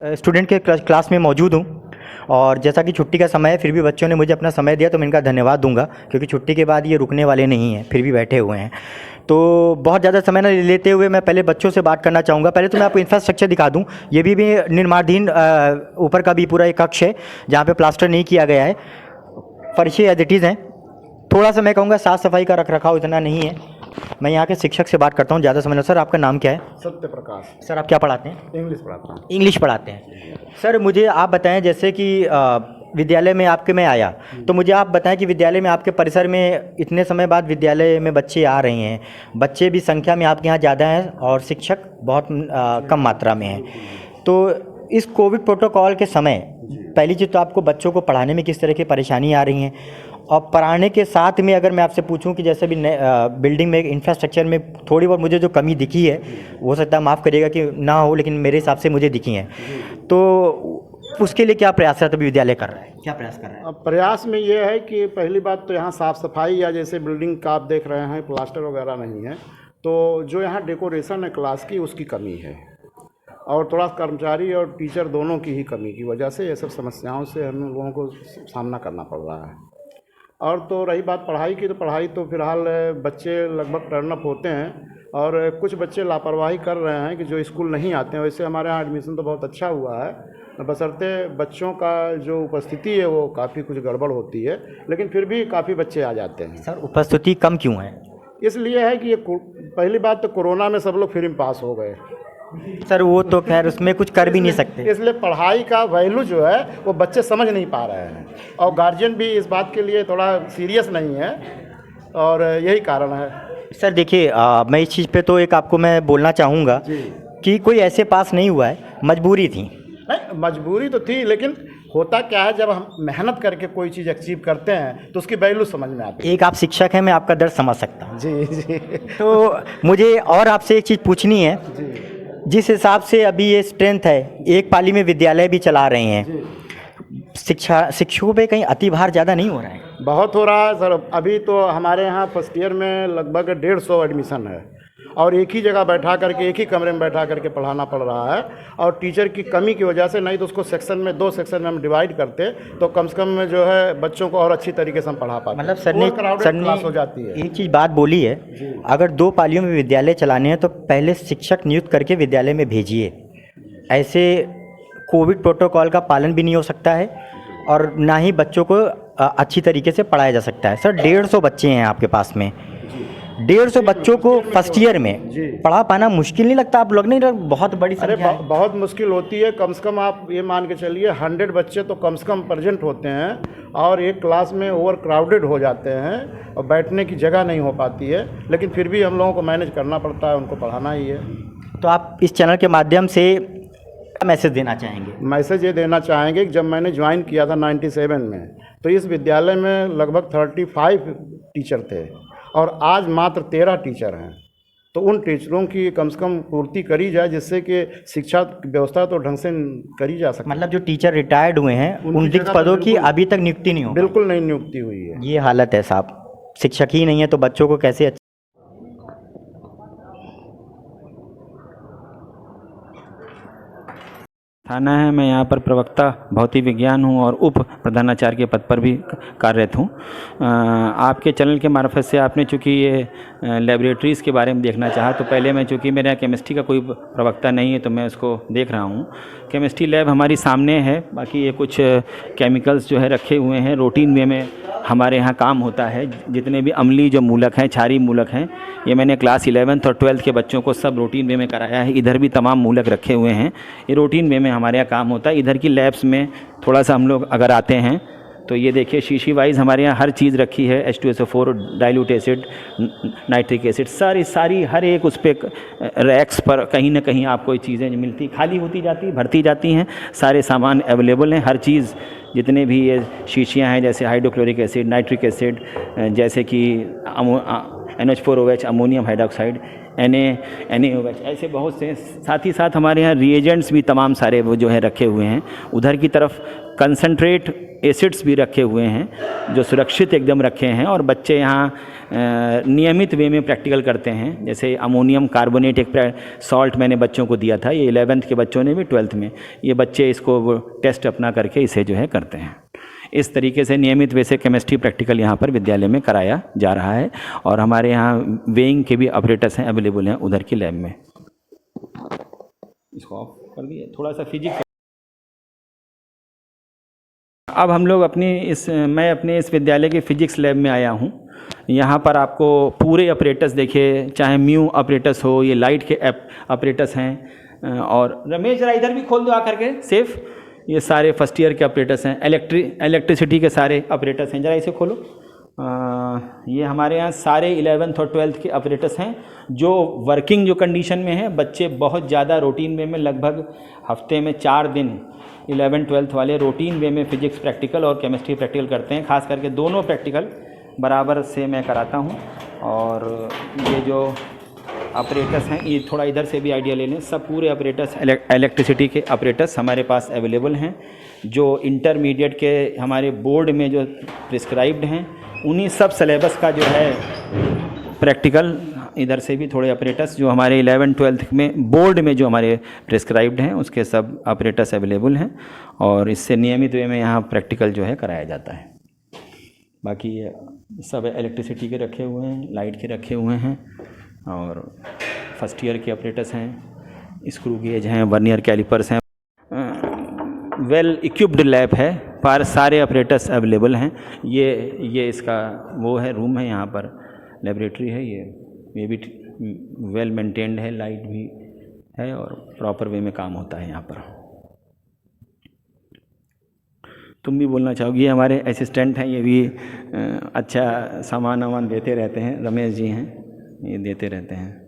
Student के class में मौजूद हूँ और जैसा कि छुट्टी का समय है फिर भी बच्चों ने मुझे अपना समय दिया तो मैं इनका धन्यवाद दूंगा क्योंकि छुट्टी के बाद ये रुकने वाले नहीं हैं, फिर भी बैठे हुए हैं। तो बहुत ज़्यादा समय न लेते हुए मैं पहले बच्चों से बात करना चाहूँगा। पहले तो मैं आपको इंफ्रास्ट्रक्चर दिखा दूँ। ये भी निर्माणाधीन ऊपर का भी पूरा एक कक्ष है जहाँ पे प्लास्टर नहीं किया गया है, फर्शें एज इट इज़ हैं। थोड़ा सा मैं कहूँगा साफ़ सफाई का रख रखाव इतना नहीं है। मैं यहाँ के शिक्षक से बात करता हूँ, ज़्यादा समझ लो। सर आपका नाम क्या है? सत्य प्रकाश। सर आप क्या पढ़ाते हैं? इंग्लिश पढ़ाता हूँ। इंग्लिश पढ़ाते हैं। सर मुझे आप बताएं, जैसे कि विद्यालय में आपके में आया तो मुझे आप बताएं कि विद्यालय में आपके परिसर में इतने समय बाद विद्यालय में बच्चे आ रहे हैं, बच्चे भी संख्या में आपके यहाँ ज़्यादा हैं और शिक्षक बहुत कम मात्रा में हैं। तो इस कोविड प्रोटोकॉल के समय पहली चीज़ तो आपको बच्चों को पढ़ाने में किस तरह की परेशानी आ रही हैं, और पढ़ाने के साथ में अगर मैं आपसे पूछूं कि जैसे भी बिल्डिंग में इंफ्रास्ट्रक्चर में थोड़ी बहुत मुझे जो कमी दिखी है, हो सकता है माफ़ करिएगा कि ना हो, लेकिन मेरे हिसाब से मुझे दिखी हैं, तो उसके लिए क्या प्रयासरत अभी विद्यालय कर रहा है, क्या प्रयास कर रहा है? अब प्रयास में ये है कि पहली बात तो यहाँ साफ़ सफाई, या जैसे बिल्डिंग का आप देख रहे हैं प्लास्टर वगैरह नहीं है, तो जो यहाँ डेकोरेशन है क्लास की उसकी कमी है, और थोड़ा कर्मचारी और टीचर दोनों की ही कमी की वजह से ये सब समस्याओं से हम लोगों को सामना करना पड़ रहा है। और तो रही बात पढ़ाई की, तो पढ़ाई तो फ़िलहाल बच्चे लगभग टर्न अप होते हैं, और कुछ बच्चे लापरवाही कर रहे हैं कि जो स्कूल नहीं आते हैं। वैसे हमारे यहाँ एडमिशन तो बहुत अच्छा हुआ है, बशर्ते बच्चों का जो उपस्थिति है वो काफ़ी कुछ गड़बड़ होती है, लेकिन फिर भी काफ़ी बच्चे आ जाते हैं। सर उपस्थिति कम क्यों है? इसलिए है कि ये पहली बात तो कोरोना में सब लोग फ्री में पास हो गए। सर वो तो खैर उसमें कुछ कर भी नहीं सकते, इसलिए पढ़ाई का वैल्यू जो है वो बच्चे समझ नहीं पा रहे हैं, और गार्जियन भी इस बात के लिए थोड़ा सीरियस नहीं है, और यही कारण है। सर देखिए मैं इस चीज़ पे तो एक आपको मैं बोलना चाहूँगा कि कोई ऐसे पास नहीं हुआ है, मजबूरी थी। नहीं, मजबूरी तो थी, लेकिन होता क्या है, जब हम मेहनत करके कोई चीज़ अचीव करते हैं तो उसकी वैल्यू समझ में आती है। एक आप शिक्षक हैं, मैं आपका दर्द समझ सकता हूँ। जी जी। तो मुझे और आपसे एक चीज़ पूछनी है जी। जिस हिसाब से अभी ये स्ट्रेंथ है, एक पाली में विद्यालय भी चला रहे हैं, शिक्षकों पे कहीं अतिभार ज़्यादा नहीं हो रहा है? बहुत हो रहा है सर। अभी तो हमारे यहाँ फर्स्ट ईयर में लगभग 150 एडमिशन है, और एक ही जगह बैठा करके, एक ही कमरे में बैठा करके पढ़ाना पड़ रहा है, और टीचर की कमी की वजह से। नहीं तो उसको सेक्शन में, 2 सेक्शन में हम डिवाइड करते तो कम से कम जो है बच्चों को और अच्छी तरीके से हम पढ़ा पाते। मतलब सर ने क्लास हो जाती है। एक चीज़ बात बोली है, अगर 2 पालियों में विद्यालय चलाने हैं तो पहले शिक्षक नियुक्त करके विद्यालय में भेजिए। ऐसे कोविड प्रोटोकॉल का पालन भी नहीं हो सकता है और ना ही बच्चों को अच्छी तरीके से पढ़ाया जा सकता है। सर 150 बच्चे हैं आपके पास में, 150 बच्चों को फर्स्ट ईयर में पढ़ा पाना मुश्किल नहीं लगता? आप लोग नहीं, बहुत बड़ी संख्या है। बहुत मुश्किल होती है। कम से कम आप ये मान के चलिए 100 बच्चे तो कम से कम प्रेजेंट होते हैं, और एक क्लास में ओवर क्राउडेड हो जाते हैं और बैठने की जगह नहीं हो पाती है, लेकिन फिर भी हम लोगों को मैनेज करना पड़ता है, उनको पढ़ाना ही है। तो आप इस चैनल के माध्यम से क्या मैसेज देना चाहेंगे? मैसेज ये देना चाहेंगे कि जब मैंने ज्वाइन किया था 97 में, तो इस विद्यालय में लगभग 35 टीचर थे, और आज मात्र 13 टीचर हैं। तो उन टीचरों की कम से कम पूर्ति करी जाए, जिससे कि शिक्षा व्यवस्था तो ढंग से करी जा सके। मतलब जो टीचर रिटायर्ड हुए हैं उन रिक्त पदों की अभी तक नियुक्ति नहीं हो? बिल्कुल नहीं नियुक्ति हुई है। ये हालत है साहब, शिक्षक ही नहीं है तो बच्चों को कैसे थाना है। मैं यहाँ पर प्रवक्ता भौतिक विज्ञान हूँ और उप प्रधानाचार्य के पद पर भी कार्यरत हूँ। आपके चैनल के मार्फत से आपने चूँकि ये लेबोरेटरीज़ के बारे में देखना चाहा, तो पहले मैं चूँकि मेरे यहाँ केमिस्ट्री का कोई प्रवक्ता नहीं है तो मैं उसको देख रहा हूँ। केमिस्ट्री लैब हमारी सामने है, बाकी ये कुछ केमिकल्स जो है रखे हुए हैं। रूटीन वे में हमारे यहाँ काम होता है, जितने भी अम्लीय जो मूलक हैं, क्षारीय मूलक हैं, ये मैंने क्लास 11th और 12th के बच्चों को सब रूटीन वे में कराया है। इधर भी तमाम मूलक रखे हुए हैं, ये रूटीन वे में हमारे यहाँ काम होता है। इधर की लैब्स में थोड़ा सा हम लोग अगर आते हैं तो ये देखिए शीशी वाइज हमारे यहाँ हर चीज़ रखी है। H2SO4, dilute acid, nitric acid, सारी हर एक उस पर रैक्स पर कहीं ना कहीं आपको ये चीज़ें मिलती, खाली होती जाती, भरती जाती हैं। सारे सामान अवेलेबल हैं, हर चीज़, जितने भी ये शीशियाँ हैं, जैसे हाइड्रोक्लोरिक एसिड, नाइट्रिक एसिड, जैसे कि NH4OH, अमोनियम हाइड्रोक्साइड, NaOH, ऐसे बहुत से। साथ ही साथ हमारे यहाँ रिएजेंट्स भी तमाम सारे वो जो है रखे हुए हैं। उधर की तरफ कंसनट्रेट एसिड्स भी रखे हुए हैं जो सुरक्षित एकदम रखे हैं, और बच्चे यहाँ नियमित वे में प्रैक्टिकल करते हैं। जैसे अमोनियम कार्बोनेट एक सॉल्ट मैंने बच्चों को दिया था, ये 11th के बच्चों ने भी 12th में, ये बच्चे इसको टेस्ट अपना करके इसे जो है करते हैं। इस तरीके से नियमित वैसे केमिस्ट्री प्रैक्टिकल यहाँ पर विद्यालय में कराया जा रहा है, और हमारे यहाँ वेइंग के भी ऑपरेटर्स हैं, अवेलेबल हैं उधर की लैब में। इसको ऑफ कर दिए, थोड़ा सा फिजिक्स। अब हम लोग मैं अपने इस विद्यालय के फिजिक्स लैब में आया हूँ। यहाँ पर आपको पूरे ऑपरेटर्स देखिए, चाहे म्यू ऑपरेटर्स हो, ये लाइट के ऑपरेटर्स हैं, और रमेश जरा इधर भी खोल दो आकर के सेफ, ये सारे फर्स्ट ईयर के ऑपरेटर्स हैं। इलेक्ट्रिसिटी के सारे ऑपरेटर्स हैं, जरा इसे खोलो। ये हमारे यहाँ सारे 11th और 12th के ऑपरेटर्स हैं जो वर्किंग जो कंडीशन में हैं। बच्चे बहुत ज़्यादा रूटीन वे में, लगभग हफ्ते में 4 दिन 11th 12th वाले रूटीन वे में फिजिक्स प्रैक्टिकल और केमिस्ट्री प्रैक्टिकल करते हैं। खास करके दोनों प्रैक्टिकल बराबर से मैं कराता हूँ। और ये जो ऑपरेटर्स हैं, ये थोड़ा इधर से भी आइडिया ले लें। सब पूरे ऑपरेटर्स इलेक्ट्रिसिटी के ऑपरेटर्स हमारे पास अवेलेबल हैं, जो इंटरमीडिएट के हमारे बोर्ड में जो प्रिस्क्राइब्ड हैं, उन्हीं सब सिलेबस का जो है प्रैक्टिकल। इधर से भी थोड़े ऑपरेटर्स जो हमारे 11th 12th में बोर्ड में जो हमारे प्रिस्क्राइब्ड हैं, उसके सब ऑपरेटर्स अवेलेबल हैं, और इससे नियमित वे में यहाँ प्रैक्टिकल जो है कराया जाता है। बाकी ये सब इलेक्ट्रिसिटी के रखे हुए हैं, लाइट के रखे हुए हैं, और फर्स्ट ईयर के ऑपरेटर्स हैं, स्क्रू गेज हैं, वर्नियर कैलिपर्स हैं। वेल इक्विप्ड लैब है, पर सारे ऑपरेटर्स अवेलेबल हैं। ये इसका वो है, रूम है, यहाँ पर लेबोरेटरी है। ये भी वेल मेंटेन्ड है, लाइट भी है, और प्रॉपर वे में काम होता है यहाँ पर। तुम भी बोलना चाहोगी? ये हमारे असिस्टेंट हैं, ये भी अच्छा सामान वामान देते रहते हैं। रमेश जी हैं, ये देते रहते हैं।